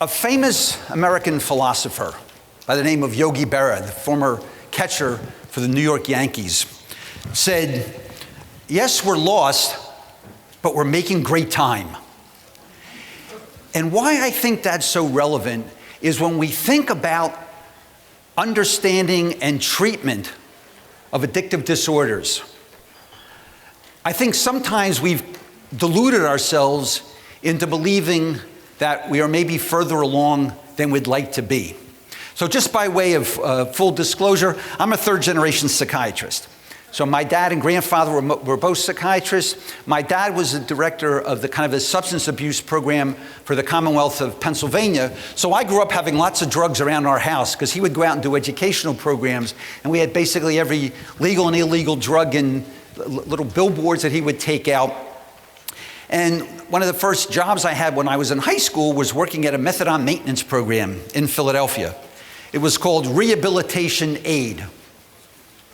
A famous American philosopher by the name of Yogi Berra, the former catcher for the New York Yankees, said, "Yes, we're lost, but we're making great time." And why I think that's so relevant is when we think about understanding and treatment of addictive disorders. I think sometimes we've deluded ourselves into believing that we are maybe further along than we'd like to be. So just by way of full disclosure, I'm a third-generation psychiatrist. So my dad and grandfather were both psychiatrists. My dad was the director of the kind of a substance abuse program for the Commonwealth of Pennsylvania. So I grew up having lots of drugs around our house because he would go out and do educational programs, and we had basically every legal and illegal drug in little billboards that he would take out. And one of the first jobs I had when I was in high school was working at a methadone maintenance program in Philadelphia. It was called Rehabilitation Aid,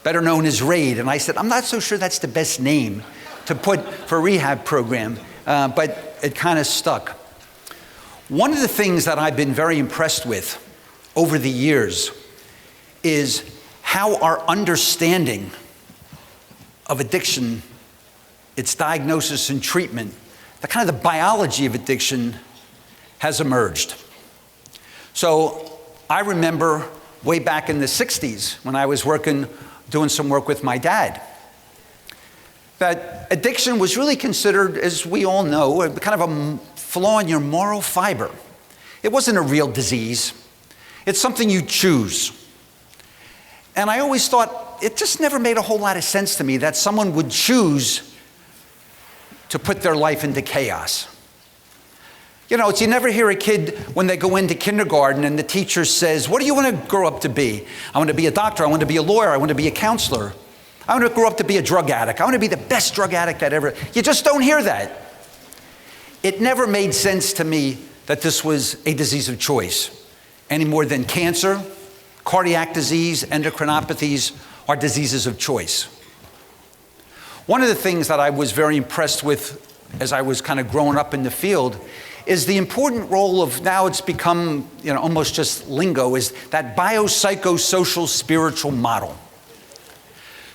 better known as RAID. And I said, I'm not so sure that's the best name to put for a rehab program, but it kind of stuck. One of the things that I've been very impressed with over the years is how our understanding of addiction, its diagnosis and treatment, the kind of the biology of addiction has emerged. So I remember way back in the 60s when I was doing some work with my dad, that addiction was really considered, as we all know, kind of a flaw in your moral fiber. It wasn't a real disease. It's something you choose. And I always thought it just never made a whole lot of sense to me that someone would choose to put their life into chaos. You know, you never hear a kid when they go into kindergarten and the teacher says, what do you want to grow up to be? I want to be a doctor, I want to be a lawyer, I want to be a counselor. I want to grow up to be a drug addict. I want to be the best drug addict that ever. You just don't hear that. It never made sense to me that this was a disease of choice, any more than cancer, cardiac disease, endocrinopathies are diseases of choice. One of the things that I was very impressed with as I was kind of growing up in the field is the important role of, now it's become, almost just lingo, is that biopsychosocial spiritual model.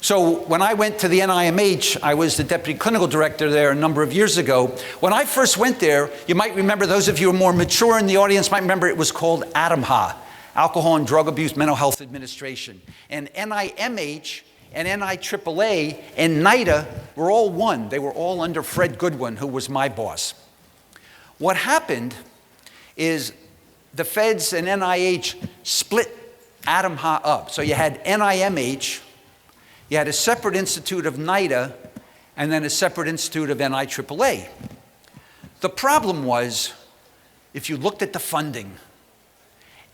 So when I went to the NIMH, I was the deputy clinical director there a number of years ago. When I first went there, you might remember, those of you who are more mature in the audience might remember, it was called ADAMHA, Alcohol and Drug Abuse Mental Health Administration. And NIMH and NIAAA and NIDA were all one. They were all under Fred Goodwin, who was my boss. What happened is the feds and NIH split ADAMHA up. So you had NIMH, you had a separate institute of NIDA, and then a separate institute of NIAAA. The problem was, if you looked at the funding,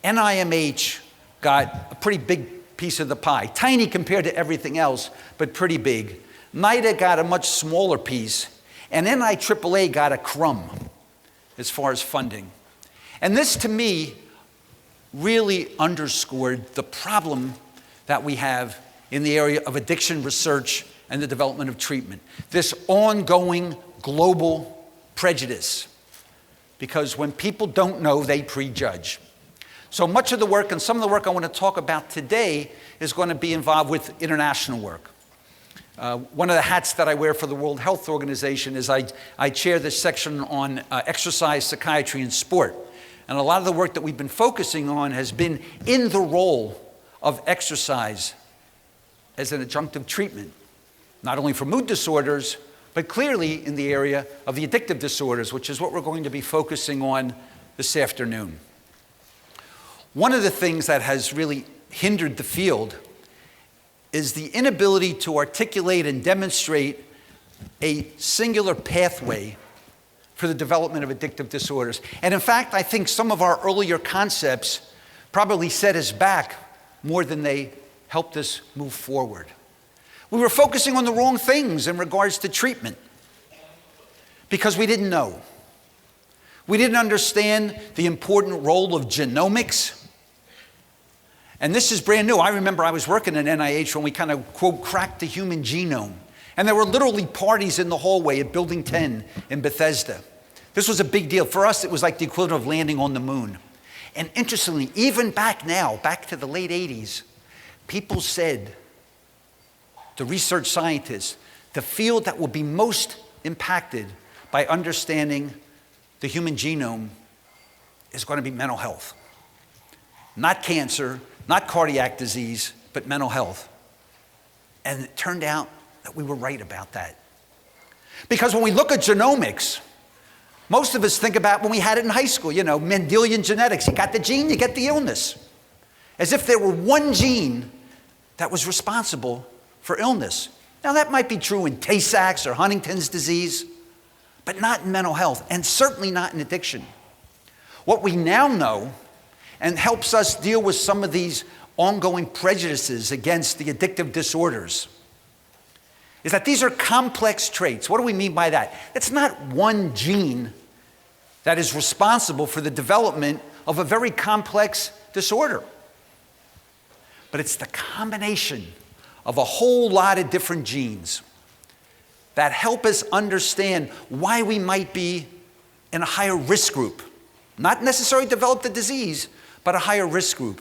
NIMH got a pretty big piece of the pie, tiny compared to everything else, but pretty big. NIDA got a much smaller piece, and NIAAA got a crumb as far as funding. And this, to me, really underscored the problem that we have in the area of addiction research and the development of treatment. This ongoing global prejudice, because when people don't know, they prejudge. So much of the work, and some of the work I want to talk about today, is going to be involved with international work. One of the hats that I wear for the World Health Organization is I chair this section on exercise, psychiatry, and sport. And a lot of the work that we've been focusing on has been in the role of exercise as an adjunctive treatment, not only for mood disorders, but clearly in the area of the addictive disorders, which is what we're going to be focusing on this afternoon. One of the things that has really hindered the field is the inability to articulate and demonstrate a singular pathway for the development of addictive disorders. And in fact, I think some of our earlier concepts probably set us back more than they helped us move forward. We were focusing on the wrong things in regards to treatment because we didn't know. We didn't understand the important role of genomics. And this is brand new. I remember I was working at NIH when we kind of, quote, cracked the human genome. And there were literally parties in the hallway at Building 10 in Bethesda. This was a big deal. For us, it was like the equivalent of landing on the moon. And interestingly, even back now, back to the late 80s, people said, the research scientists, the field that will be most impacted by understanding the human genome is going to be mental health. Not cancer, not cardiac disease, but mental health. And it turned out that we were right about that. Because when we look at genomics, most of us think about when we had it in high school, Mendelian genetics. You got the gene, you get the illness. As if there were one gene that was responsible for illness. Now that might be true in Tay-Sachs or Huntington's disease, but not in mental health, and certainly not in addiction. What we now know, and helps us deal with some of these ongoing prejudices against the addictive disorders, is that these are complex traits. What do we mean by that? It's not one gene that is responsible for the development of a very complex disorder, but it's the combination of a whole lot of different genes that help us understand why we might be in a higher risk group. Not necessarily develop the disease, but a higher risk group.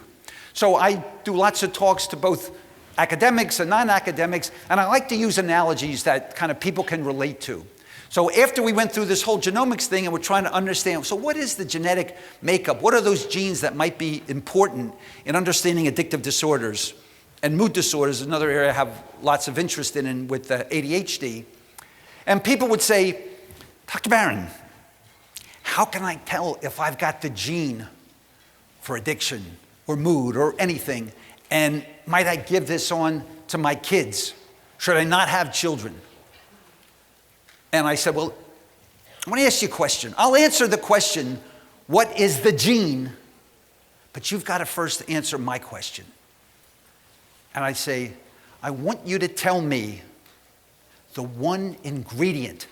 So I do lots of talks to both academics and non-academics, and I like to use analogies that kind of people can relate to. So after we went through this whole genomics thing and we're trying to understand, so what is the genetic makeup? What are those genes that might be important in understanding addictive disorders? And mood disorders is another area I have lots of interest in with ADHD. And people would say, Dr. Barron, how can I tell if I've got the gene for addiction or mood or anything? And might I give this on to my kids? Should I not have children? And I said, well, I want to ask you a question. I'll answer the question, what is the gene? But you've got to first answer my question. And I say, I want you to tell me the one ingredient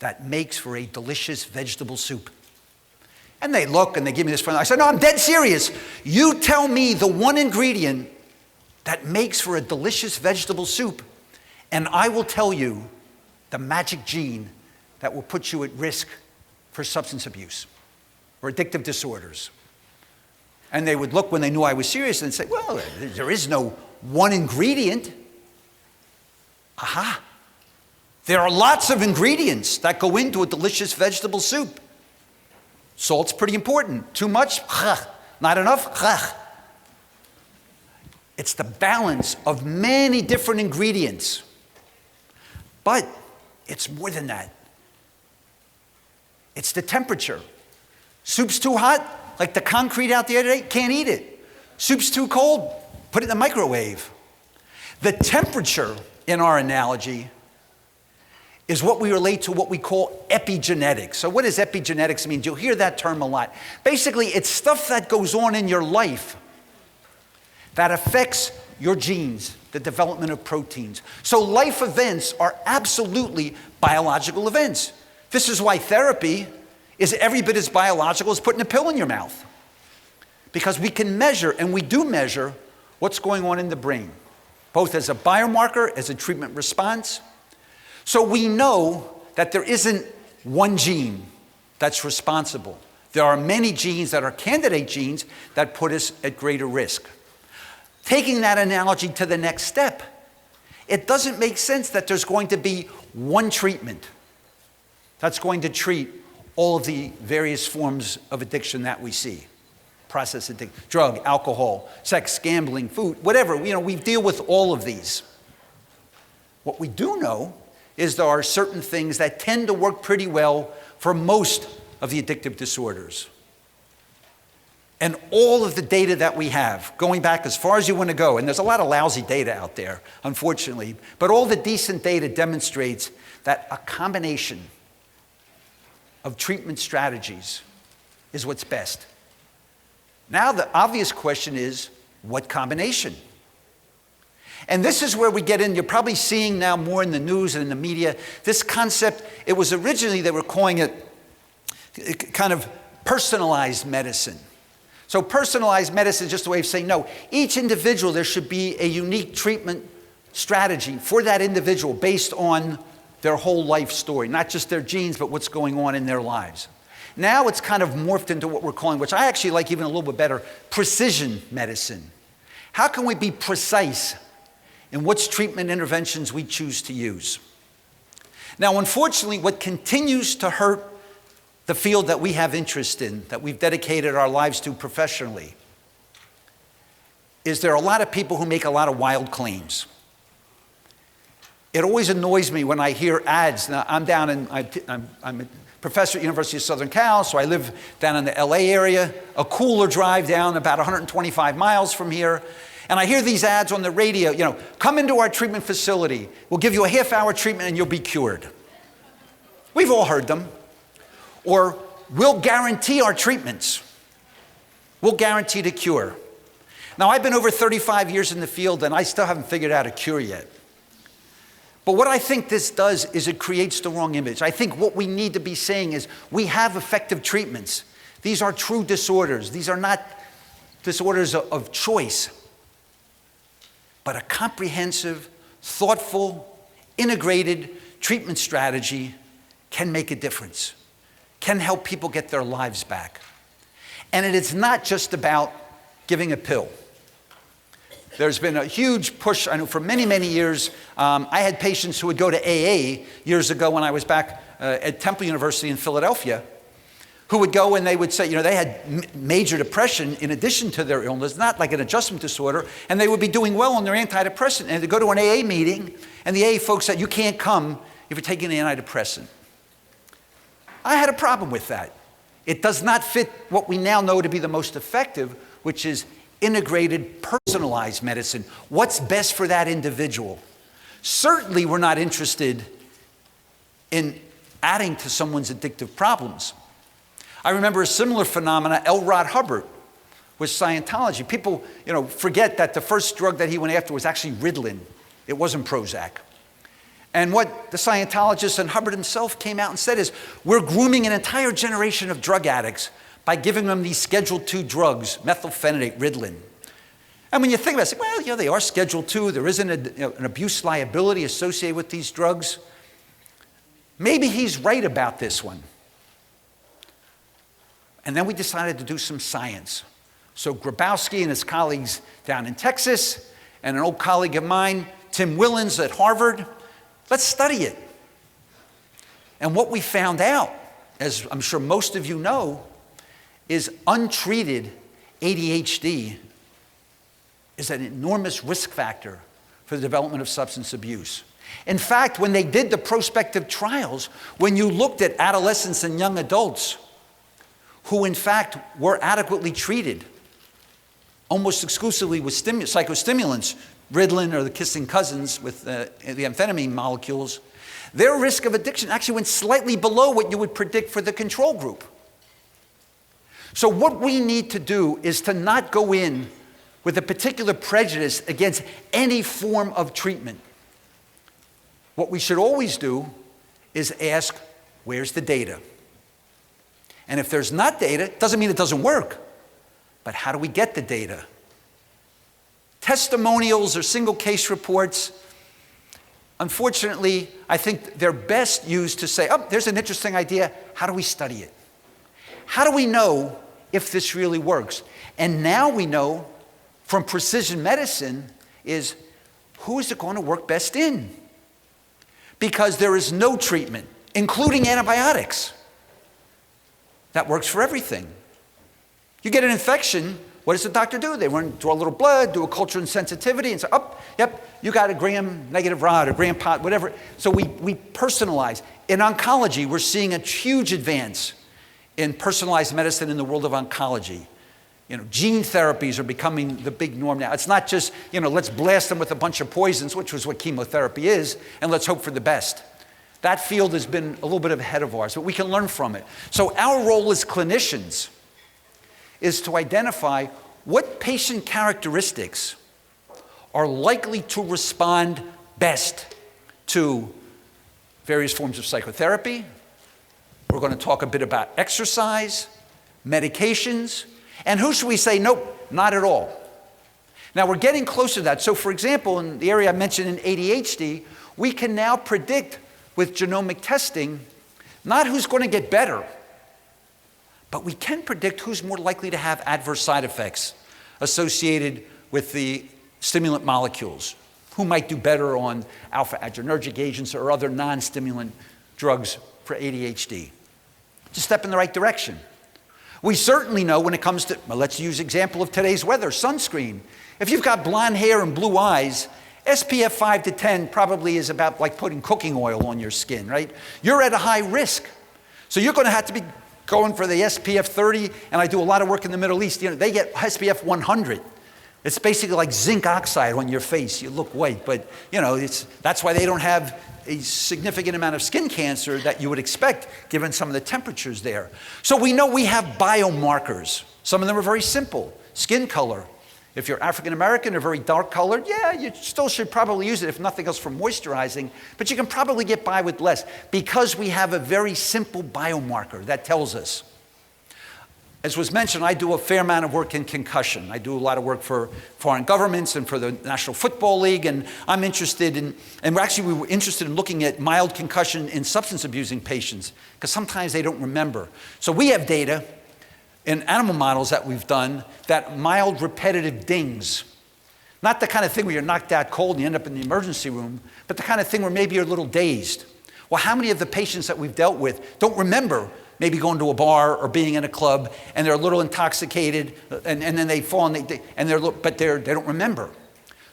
that makes for a delicious vegetable soup. And they look and they give me this. I said, no, I'm dead serious. You tell me the one ingredient that makes for a delicious vegetable soup, and I will tell you the magic gene that will put you at risk for substance abuse or addictive disorders. And they would look when they knew I was serious and say, well, there is no one ingredient. Aha. There are lots of ingredients that go into a delicious vegetable soup. Salt's pretty important. Too much? Not enough? It's the balance of many different ingredients. But it's more than that. It's the temperature. Soup's too hot, like the concrete out the other day, can't eat it. Soup's too cold, put it in the microwave. The temperature, in our analogy, is what we relate to what we call epigenetics. So what does epigenetics mean? You'll hear that term a lot. Basically, it's stuff that goes on in your life that affects your genes, the development of proteins. So life events are absolutely biological events. This is why therapy is every bit as biological as putting a pill in your mouth. Because we can measure, and we do measure, what's going on in the brain, both as a biomarker, as a treatment response. So we know that there isn't one gene that's responsible. There are many genes that are candidate genes that put us at greater risk. Taking that analogy to the next step, it doesn't make sense that there's going to be one treatment that's going to treat all of the various forms of addiction that we see. Process addiction, drug, alcohol, sex, gambling, food, whatever. We deal with all of these. What we do know is there are certain things that tend to work pretty well for most of the addictive disorders. And all of the data that we have, going back as far as you want to go, and there's a lot of lousy data out there, unfortunately, but all the decent data demonstrates that a combination of treatment strategies is what's best. Now the obvious question is, what combination? And this is where we get in, you're probably seeing now more in the news and in the media, this concept, it was originally, they were calling it kind of personalized medicine. So personalized medicine is just a way of saying, no, each individual, there should be a unique treatment strategy for that individual based on their whole life story, not just their genes, but what's going on in their lives. Now it's kind of morphed into what we're calling, which I actually like even a little bit better, precision medicine. How can we be precise in which treatment interventions we choose to use? Now, unfortunately, what continues to hurt the field that we have interest in, that we've dedicated our lives to professionally, is there are a lot of people who make a lot of wild claims. It always annoys me when I hear ads. Now, I'm a professor at University of Southern Cal, so I live down in the LA area, a cooler drive down about 125 miles from here. And I hear these ads on the radio, you know, come into our treatment facility. We'll give you a half-hour treatment and you'll be cured. We've all heard them. Or we'll guarantee our treatments. We'll guarantee the cure. Now, I've been over 35 years in the field and I still haven't figured out a cure yet. But what I think this does is it creates the wrong image. I think what we need to be saying is we have effective treatments. These are true disorders. These are not disorders of choice, but a comprehensive, thoughtful, integrated treatment strategy can make a difference, can help people get their lives back. And it is not just about giving a pill. There's been a huge push, I know for many, many years. I had patients who would go to AA years ago when I was back at Temple University in Philadelphia, who would go and they would say, you know, they had major depression in addition to their illness, not like an adjustment disorder, and they would be doing well on their antidepressant. And they'd go to an AA meeting, and the AA folks said, you can't come if you're taking an antidepressant. I had a problem with that. It does not fit what we now know to be the most effective, which is integrated, personalized medicine. What's best for that individual? Certainly, we're not interested in adding to someone's addictive problems. I remember a similar phenomena, L. Ron Hubbard, with Scientology. People, you know, forget that the first drug that he went after was actually Ritalin. It wasn't Prozac. And what the Scientologist and Hubbard himself came out and said is, we're grooming an entire generation of drug addicts by giving them these Schedule II drugs, methylphenidate, Ritalin. And when you think about it, well, yeah, they are Schedule II. There isn't an abuse liability associated with these drugs. Maybe he's right about this one. And then we decided to do some science. So Grabowski and his colleagues down in Texas, and an old colleague of mine, Tim Willens at Harvard, let's study it. And what we found out, as I'm sure most of you know, is untreated ADHD is an enormous risk factor for the development of substance abuse. In fact, when they did the prospective trials, when you looked at adolescents and young adults who in fact were adequately treated, almost exclusively with psychostimulants, Ritalin or the kissing cousins with the amphetamine molecules, their risk of addiction actually went slightly below what you would predict for the control group. So what we need to do is to not go in with a particular prejudice against any form of treatment. What we should always do is ask, where's the data? And if there's not data, it doesn't mean it doesn't work. But how do we get the data? Testimonials or single case reports, unfortunately, I think they're best used to say, oh, there's an interesting idea. How do we study it? How do we know if this really works? And now we know from precision medicine is who is it going to work best in? Because there is no treatment, including antibiotics, that works for everything. You get an infection, what does the doctor do? They draw a little blood, do a culture and sensitivity, and say, oh, yep, you got a gram-negative rod or gram-pot, whatever. So we personalize. In oncology, we're seeing a huge advance in personalized medicine in the world of oncology. You know, gene therapies are becoming the big norm now. It's not just, you know, let's blast them with a bunch of poisons, which was what chemotherapy is, and let's hope for the best. That field has been a little bit ahead of ours, but we can learn from it. So our role as clinicians is to identify what patient characteristics are likely to respond best to various forms of psychotherapy. We're going to talk a bit about exercise, medications, and who should we say, nope, not at all. Now we're getting closer to that. So for example, in the area I mentioned in ADHD, we can now predict with genomic testing, not who's going to get better, but we can predict who's more likely to have adverse side effects associated with the stimulant molecules, who might do better on alpha adrenergic agents or other non-stimulant drugs for ADHD. It's a step in the right direction. We certainly know when it comes to, well, let's use example of today's weather, sunscreen. If you've got blonde hair and blue eyes, SPF 5 to 10 probably is about like putting cooking oil on your skin, right? You're at a high risk. So you're going to have to be going for the SPF 30, and I do a lot of work in the Middle East. You know, they get SPF 100. It's basically like zinc oxide on your face. You look white, but you know, that's why they don't have a significant amount of skin cancer that you would expect given some of the temperatures there. So we know we have biomarkers. Some of them are very simple. Skin color. If you're African American or very dark colored, yeah, you still should probably use it if nothing else for moisturizing, but you can probably get by with less because we have a very simple biomarker that tells us. As was mentioned, I do a fair amount of work in concussion. I do a lot of work for foreign governments and for the National Football League, and I'm interested in, and we were interested in looking at mild concussion in substance abusing patients, because sometimes they don't remember. So we have data in animal models that we've done that mild repetitive dings, not the kind of thing where you're knocked out cold and you end up in the emergency room, but the kind of thing where maybe you're a little dazed. Well, how many of the patients that we've dealt with don't remember maybe going to a bar or being in a club and they're a little intoxicated and then they fall and they don't remember.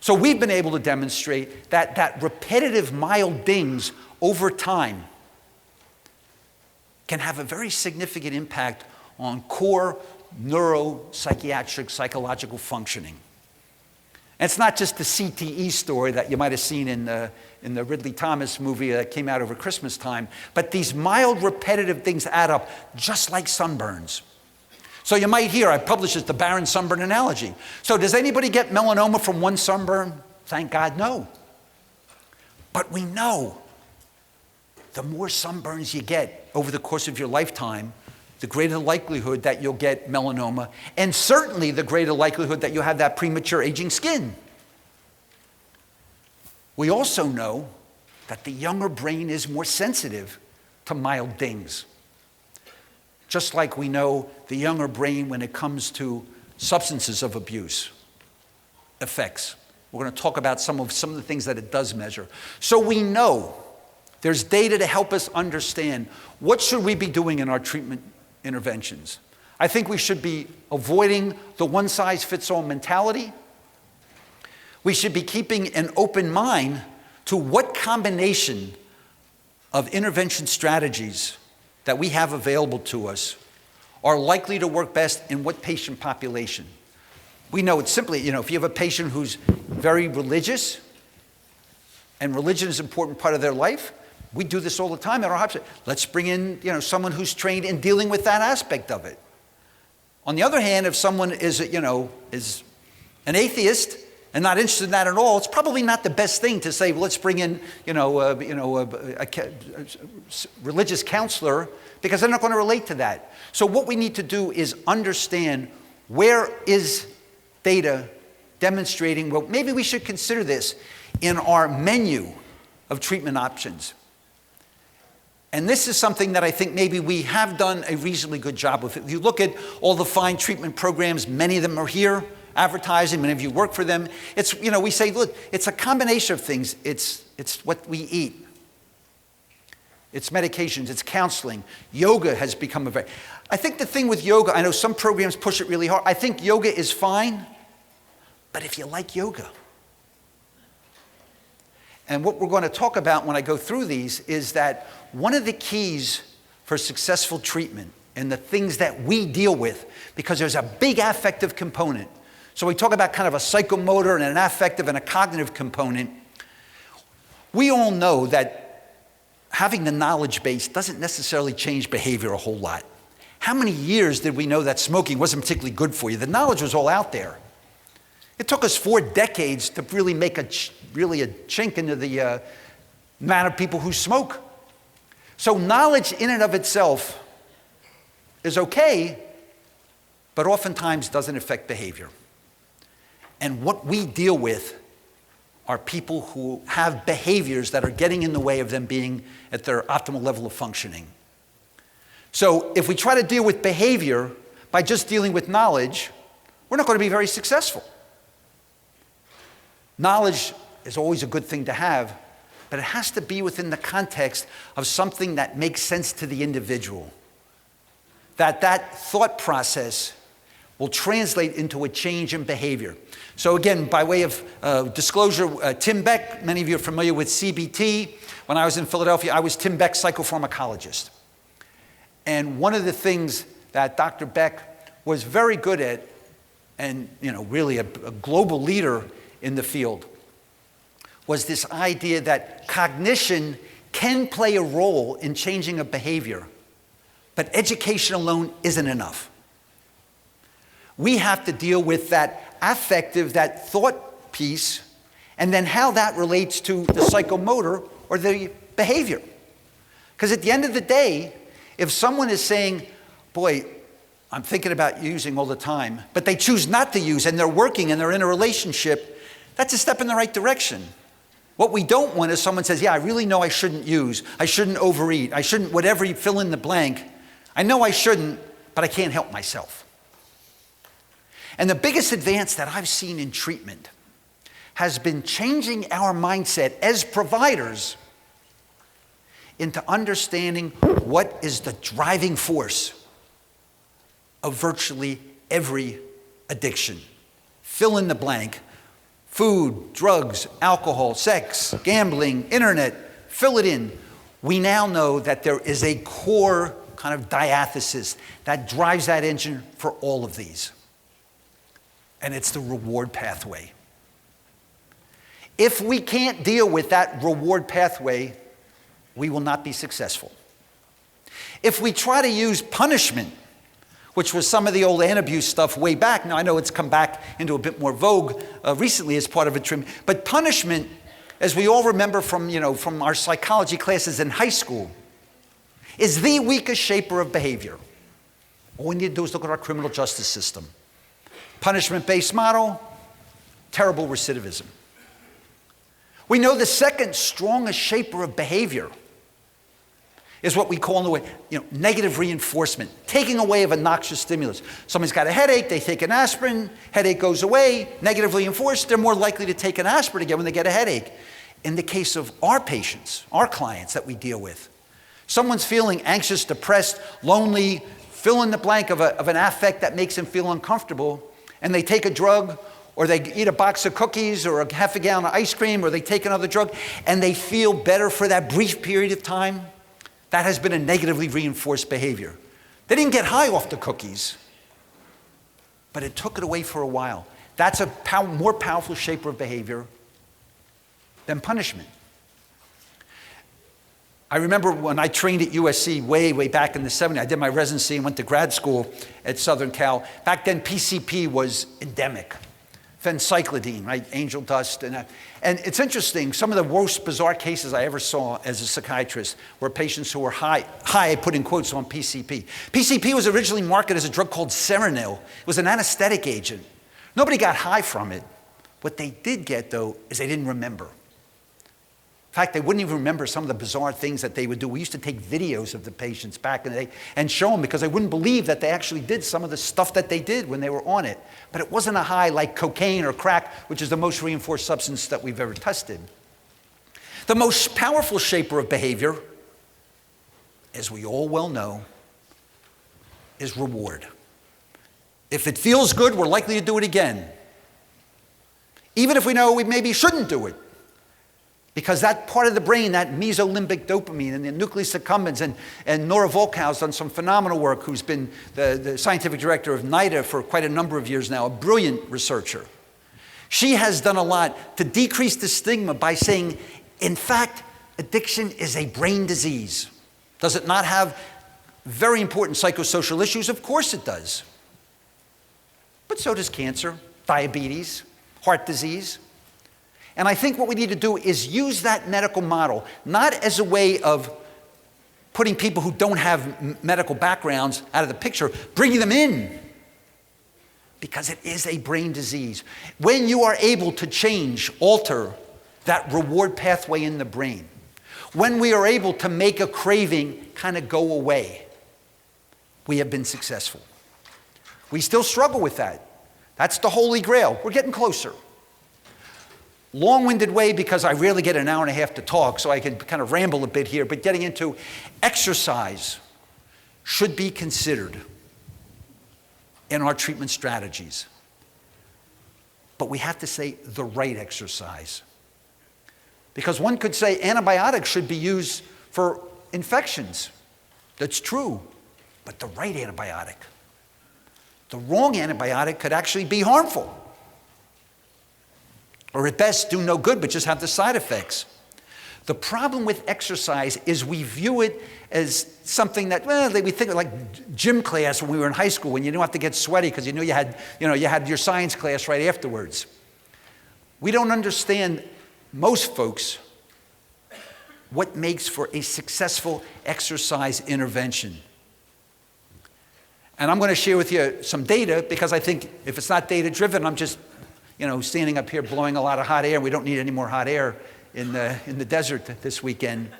So we've been able to demonstrate that repetitive mild dings over time can have a very significant impact on core neuropsychiatric psychological functioning. And it's not just the CTE story that you might have seen in the Ridley Thomas movie that came out over Christmas time, but these mild repetitive things add up, just like sunburns. So you might hear, I published the barren sunburn analogy. So does anybody get melanoma from one sunburn? Thank God, no. But we know the more sunburns you get over the course of your lifetime, the greater the likelihood that you'll get melanoma, and certainly the greater likelihood that you'll have that premature aging skin. We also know that the younger brain is more sensitive to mild dings. Just like we know the younger brain when it comes to substances of abuse effects. We're going to talk about some of the things that it does measure. So we know there's data to help us understand what should we be doing in our treatment interventions. I think we should be avoiding the one-size-fits-all mentality. We should be keeping an open mind to what combination of intervention strategies that we have available to us are likely to work best in what patient population. We know it's simply, if you have a patient who's very religious, and religion is an important part of their life, we do this all the time at our hospital. Let's bring in, someone who's trained in dealing with that aspect of it. On the other hand, if someone is an atheist and not interested in that at all, it's probably not the best thing to say, well, let's bring in, a religious counselor, because they're not going to relate to that. So what we need to do is understand where is data demonstrating, well, maybe we should consider this in our menu of treatment options. And this is something that I think maybe we have done a reasonably good job with. If you look at all the fine treatment programs, many of them are here, advertising, many of you work for them. It's, we say, look, it's a combination of things. It's what we eat. It's medications, it's counseling. Yoga has become I think the thing with yoga, I know some programs push it really hard. I think yoga is fine, but if you like yoga. And what we're going to talk about when I go through these is that one of the keys for successful treatment and the things that we deal with, because there's a big affective component. So we talk about kind of a psychomotor and an affective and a cognitive component. We all know that having the knowledge base doesn't necessarily change behavior a whole lot. How many years did we know that smoking wasn't particularly good for you? The knowledge was all out there. It took us 4 decades to really make a chink into the amount of people who smoke. So knowledge in and of itself is okay, but oftentimes doesn't affect behavior. And what we deal with are people who have behaviors that are getting in the way of them being at their optimal level of functioning. So if we try to deal with behavior by just dealing with knowledge, we're not going to be very successful. Knowledge is always a good thing to have, but it has to be within the context of something that makes sense to the individual. That thought process will translate into a change in behavior. So again, by way of disclosure, Tim Beck, many of you are familiar with CBT. When I was in Philadelphia, I was Tim Beck's psychopharmacologist. And one of the things that Dr. Beck was very good at, and really a global leader in the field, was this idea that cognition can play a role in changing a behavior, but education alone isn't enough. We have to deal with that affective, that thought piece, and then how that relates to the psychomotor or the behavior. Because at the end of the day, if someone is saying, boy, I'm thinking about using all the time, but they choose not to use and they're working and they're in a relationship, that's a step in the right direction. What we don't want is someone says, yeah, I really know I shouldn't use, I shouldn't overeat, I shouldn't, whatever you fill in the blank. I know I shouldn't, but I can't help myself. And the biggest advance that I've seen in treatment has been changing our mindset as providers into understanding what is the driving force of virtually every addiction. Fill in the blank. Food, drugs, alcohol, sex, gambling, internet, fill it in. We now know that there is a core kind of diathesis that drives that engine for all of these. And it's the reward pathway. If we can't deal with that reward pathway, we will not be successful. If we try to use punishment, which was some of the old anti-abuse stuff way back. Now, I know it's come back into a bit more vogue recently as part of a treatment. But punishment, as we all remember from our psychology classes in high school, is the weakest shaper of behavior. All we need to do is look at our criminal justice system. Punishment-based model, terrible recidivism. We know the second strongest shaper of behavior is what we call in the way, negative reinforcement, taking away of a noxious stimulus. Someone's got a headache, they take an aspirin, headache goes away, negatively enforced, they're more likely to take an aspirin again when they get a headache. In the case of our patients, our clients that we deal with, someone's feeling anxious, depressed, lonely, fill in the blank of an affect that makes them feel uncomfortable, and they take a drug, or they eat a box of cookies, or a half a gallon of ice cream, or they take another drug, and they feel better for that brief period of time. That has been a negatively reinforced behavior. They didn't get high off the cookies, but it took it away for a while. That's a more powerful shaper of behavior than punishment. I remember when I trained at USC way back in the 70s, I did my residency and went to grad school at Southern Cal. Back then, PCP was endemic. Phencyclidine, right? Angel dust. And it's interesting, some of the most bizarre cases I ever saw as a psychiatrist were patients who were high, I put in quotes, on PCP. PCP was originally marketed as a drug called Serenil. It was an anesthetic agent. Nobody got high from it. What they did get, though, is they didn't remember. In fact, they wouldn't even remember some of the bizarre things that they would do. We used to take videos of the patients back in the day and show them because they wouldn't believe that they actually did some of the stuff that they did when they were on it. But it wasn't a high like cocaine or crack, which is the most reinforced substance that we've ever tested. The most powerful shaper of behavior, as we all well know, is reward. If it feels good, we're likely to do it again. Even if we know we maybe shouldn't do it. Because that part of the brain, that mesolimbic dopamine and the nucleus accumbens, and Nora Volkow's done some phenomenal work, who's been the scientific director of NIDA for quite a number of years now, a brilliant researcher. She has done a lot to decrease the stigma by saying, in fact, addiction is a brain disease. Does it not have very important psychosocial issues? Of course it does. But so does cancer, diabetes, heart disease. And I think what we need to do is use that medical model, not as a way of putting people who don't have medical backgrounds out of the picture, bringing them in, because it is a brain disease. When you are able to change, alter that reward pathway in the brain, when we are able to make a craving kind of go away, we have been successful. We still struggle with that. That's the holy grail. We're getting closer. Long-winded way because I rarely get an hour and a half to talk, so I can kind of ramble a bit here, but getting into exercise should be considered in our treatment strategies. But we have to say the right exercise. Because one could say antibiotics should be used for infections. That's true, but the right antibiotic. The wrong antibiotic could actually be harmful. Or at best, do no good, but just have the side effects. The problem with exercise is we view it as something that, well, we think of like gym class when we were in high school, when you didn't have to get sweaty because you knew you had your science class right afterwards. We don't understand, most folks, what makes for a successful exercise intervention. And I'm going to share with you some data, because I think if it's not data-driven, I'm just standing up here blowing a lot of hot air. We don't need any more hot air in the desert this weekend.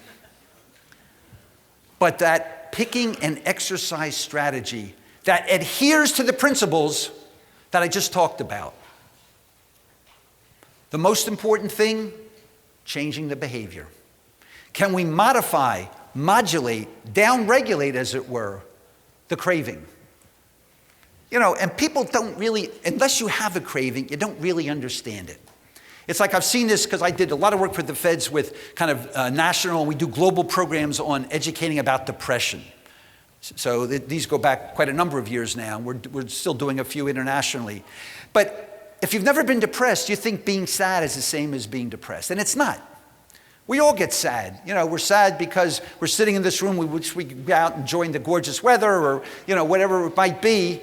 But that picking an exercise strategy that adheres to the principles that I just talked about. The most important thing, changing the behavior. Can we modify, modulate, downregulate, as it were, the craving? And people don't really, unless you have a craving, you don't really understand it. It's like I've seen this because I did a lot of work for the feds with kind of national, and we do global programs on educating about depression. So these go back quite a number of years now. We're still doing a few internationally. But if you've never been depressed, you think being sad is the same as being depressed, and it's not. We all get sad. We're sad because we're sitting in this room, we wish we could go out enjoying the gorgeous weather, or whatever it might be.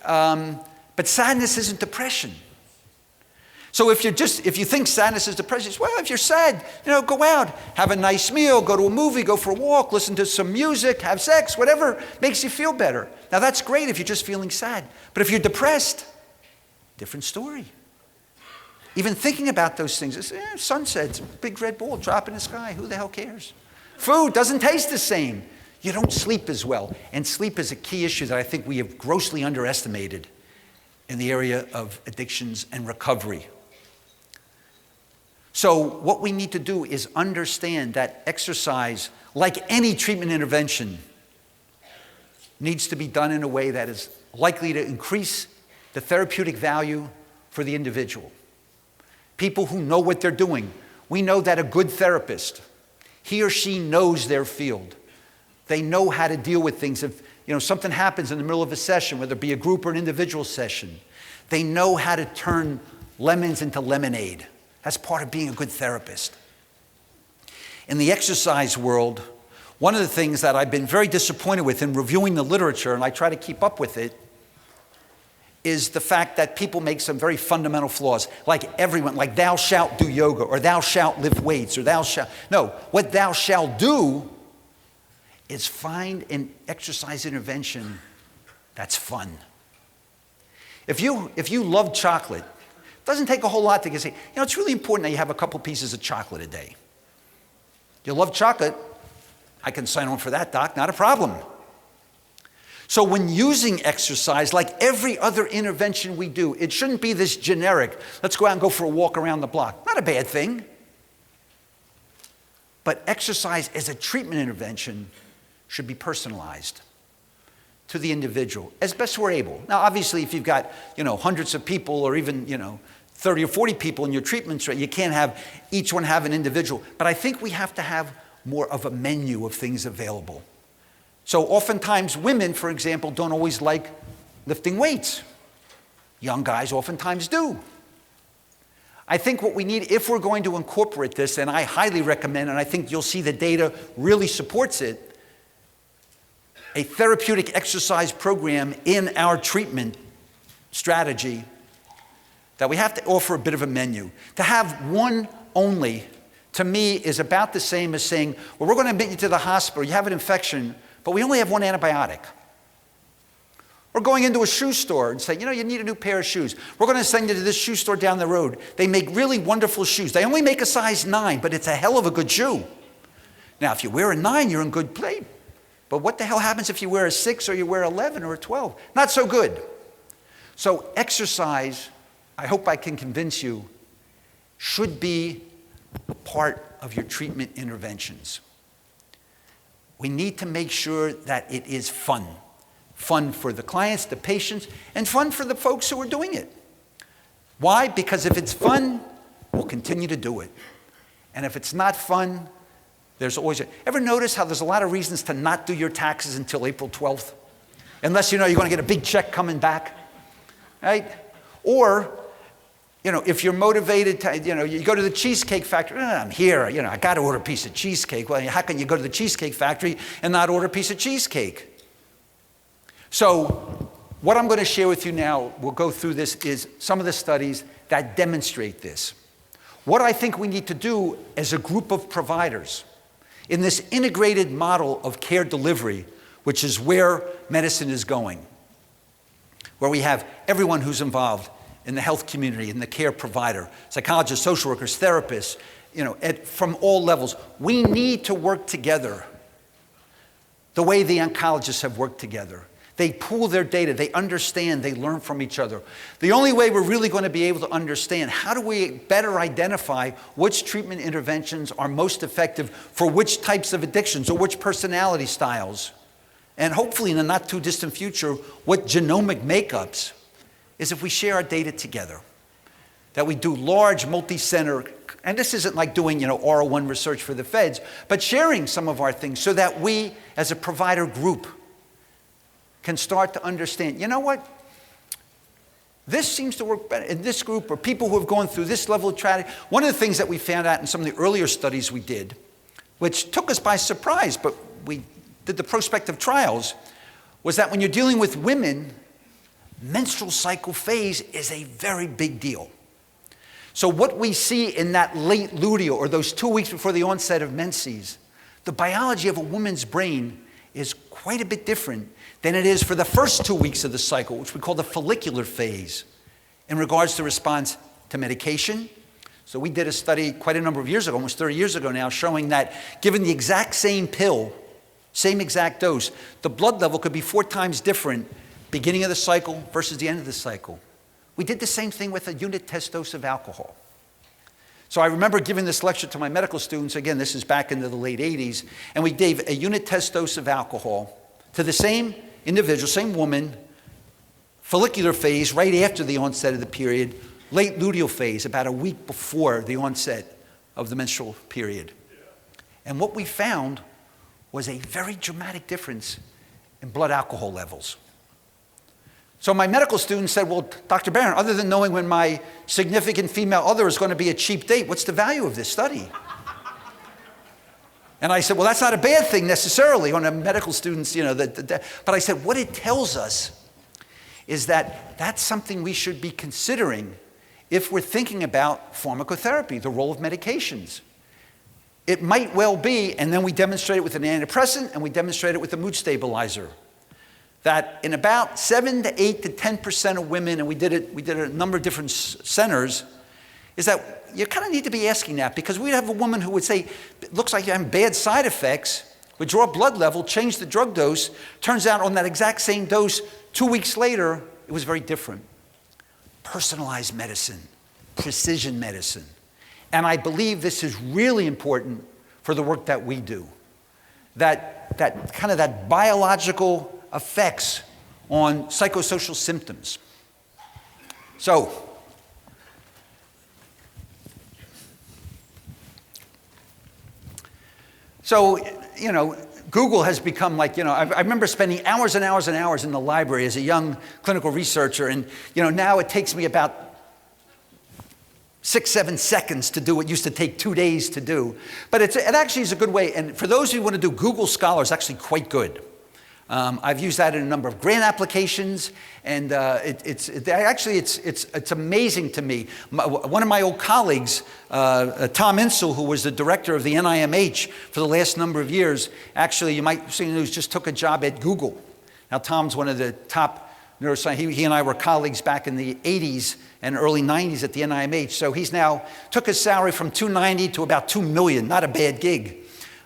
But sadness isn't depression. So if you think sadness is depression, well, if you're sad, go out, have a nice meal, go to a movie, go for a walk, listen to some music, have sex, whatever makes you feel better. Now that's great if you're just feeling sad. But if you're depressed, different story. Even thinking about those things, sunsets, big red ball, drop in the sky, who the hell cares? Food doesn't taste the same. You don't sleep as well. And sleep is a key issue that I think we have grossly underestimated in the area of addictions and recovery. So what we need to do is understand that exercise, like any treatment intervention, needs to be done in a way that is likely to increase the therapeutic value for the individual. People who know what they're doing. We know that a good therapist, he or she knows their field. They know how to deal with things. If something happens in the middle of a session, whether it be a group or an individual session, they know how to turn lemons into lemonade. That's part of being a good therapist. In the exercise world, one of the things that I've been very disappointed with in reviewing the literature, and I try to keep up with it, is the fact that people make some very fundamental flaws. Like thou shalt do yoga, or thou shalt lift weights, or thou shalt. No, what thou shalt do is find an exercise intervention that's fun. If you love chocolate, it doesn't take a whole lot to say, it's really important that you have a couple pieces of chocolate a day. You love chocolate, I can sign on for that, doc, not a problem. So when using exercise, like every other intervention we do, it shouldn't be this generic, let's go out and go for a walk around the block. Not a bad thing. But exercise as a treatment intervention should be personalized to the individual as best we're able. Now, obviously, if you've got, hundreds of people, or even, 30 or 40 people in your treatment, you can't have each one have an individual. But I think we have to have more of a menu of things available. So oftentimes women, for example, don't always like lifting weights. Young guys oftentimes do. I think what we need, if we're going to incorporate this, and I highly recommend, and I think you'll see the data really supports it, a therapeutic exercise program in our treatment strategy that we have to offer a bit of a menu. To have one only, to me, is about the same as saying, well, we're going to admit you to the hospital, you have an infection, but we only have one antibiotic. Or going into a shoe store and say, you know, you need a new pair of shoes. We're going to send you to this shoe store down the road. They make really wonderful shoes. They only make a size 9, but it's a hell of a good shoe. Now, if you wear a 9, you're in good place. But what the hell happens if you wear a 6 or you wear 11 or a 12? Not so good. So exercise, I hope I can convince you, should be a part of your treatment interventions. We need to make sure that it is fun. Fun for the clients, the patients, and fun for the folks who are doing it. Why? Because if it's fun, we'll continue to do it. And if it's not fun, there's always ever notice how there's a lot of reasons to not do your taxes until April 12th? Unless you know you're going to get a big check coming back, right? Or, you know, if you're motivated to, you know, you go to the Cheesecake Factory, I'm here, you know, I got to order a piece of cheesecake. Well, how can you go to the Cheesecake Factory and not order a piece of cheesecake? So what I'm going to share with you now, we'll go through this, is some of the studies that demonstrate this. What I think we need to do as a group of providers in this integrated model of care delivery, which is where medicine is going, where we have everyone who's involved in the health community, in the care provider, psychologists, social workers, therapists, you know, from all levels. We need to work together the way the oncologists have worked together. They pool their data, they understand, they learn from each other. The only way we're really going to be able to understand, how do we better identify which treatment interventions are most effective for which types of addictions or which personality styles, and hopefully in the not too distant future, what genomic makeups, is if we share our data together. That we do large multi-center, and this isn't like doing, you know, R01 research for the feds, but sharing some of our things so that we, as a provider group, can start to understand, you know what? This seems to work better in this group, or people who have gone through this level of tragedy. One of the things that we found out in some of the earlier studies we did, which took us by surprise, but we did the prospective trials, was that when you're dealing with women, menstrual cycle phase is a very big deal. So what we see in that late luteal, or those 2 weeks before the onset of menses, the biology of a woman's brain is quite a bit different than it is for the first 2 weeks of the cycle, which we call the follicular phase, in regards to response to medication. So we did a study quite a number of years ago, almost 30 years ago now, showing that given the exact same pill, same exact dose, the blood level could be 4 times different beginning of the cycle versus the end of the cycle. We did the same thing with a unit test dose of alcohol. So I remember giving this lecture to my medical students, again, this is back into the late 80s, and we gave a unit test dose of alcohol to the same individual, same woman, follicular phase right after the onset of the period, late luteal phase about a week before the onset of the menstrual period. And what we found was a very dramatic difference in blood alcohol levels. So my medical students said, well, Dr. Barron, other than knowing when my significant female other is going to be a cheap date, what's the value of this study? And I said, well, that's not a bad thing necessarily on a medical student's, you know, but I said, what it tells us is that that's something we should be considering if we're thinking about pharmacotherapy, the role of medications. It might well be, and then we demonstrate it with an antidepressant and we demonstrate it with a mood stabilizer, that in about 7 to 8 to 10% of women, and we did a number of different centers, is that you kind of need to be asking that, because we'd have a woman who would say, it looks like you're having bad side effects, would draw a blood level, change the drug dose, turns out on that exact same dose, 2 weeks later, it was very different. Personalized medicine, precision medicine. And I believe this is really important for the work that we do. That kind of that biological effects on psychosocial symptoms. So, you know, Google has become like, you know, I remember spending hours and hours and hours in the library as a young clinical researcher, and, you know, now it takes me about 6-7 seconds to do what used to take 2 days to do. But it actually is a good way, and for those who want to do, Google Scholar is actually quite good. I've used that in a number of grant applications, and it's amazing to me. One of my old colleagues, Tom Insel, who was the director of the NIMH for the last number of years, actually, you might see in the news, just took a job at Google. Now, Tom's one of the top neuroscientists. He and I were colleagues back in the 80s and early 90s at the NIMH, so he's now took his salary from $290 to about $2 million, not a bad gig.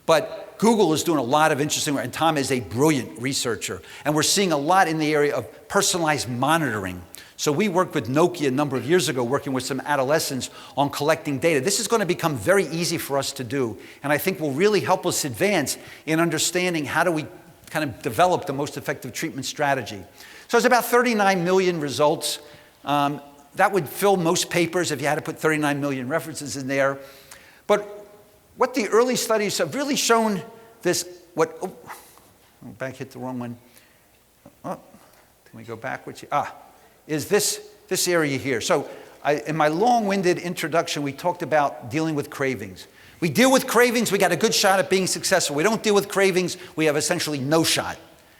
But Google is doing a lot of interesting work, and Tom is a brilliant researcher. And we're seeing a lot in the area of personalized monitoring. So we worked with Nokia a number of years ago, working with some adolescents on collecting data. This is going to become very easy for us to do, and I think will really help us advance in understanding how do we kind of develop the most effective treatment strategy. So it's about 39 million results. That would fill most papers if you had to put 39 million references in there. But what the early studies have really shown back hit the wrong one. Oh, can we go backwards? Is this area here. So in my long-winded introduction, we talked about dealing with cravings. We deal with cravings, we got a good shot at being successful. We don't deal with cravings, we have essentially no shot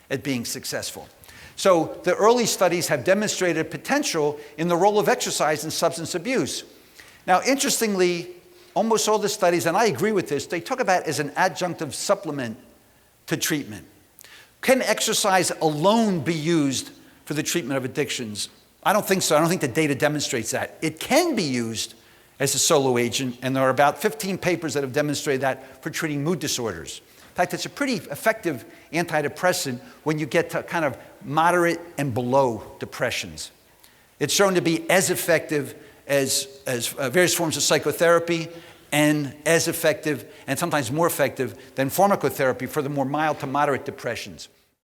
at being successful. So the early studies have demonstrated potential in the role of exercise in substance abuse. Now, interestingly, almost all the studies, and I agree with this, they talk about it as an adjunctive supplement to treatment. Can exercise alone be used for the treatment of addictions? I don't think so. I don't think the data demonstrates that. It can be used as a solo agent, and there are about 15 papers that have demonstrated that for treating mood disorders. In fact, it's a pretty effective antidepressant when you get to kind of moderate and below depressions. It's shown to be as effective as various forms of psychotherapy, and as effective, and sometimes more effective, than pharmacotherapy for the more mild to moderate depressions.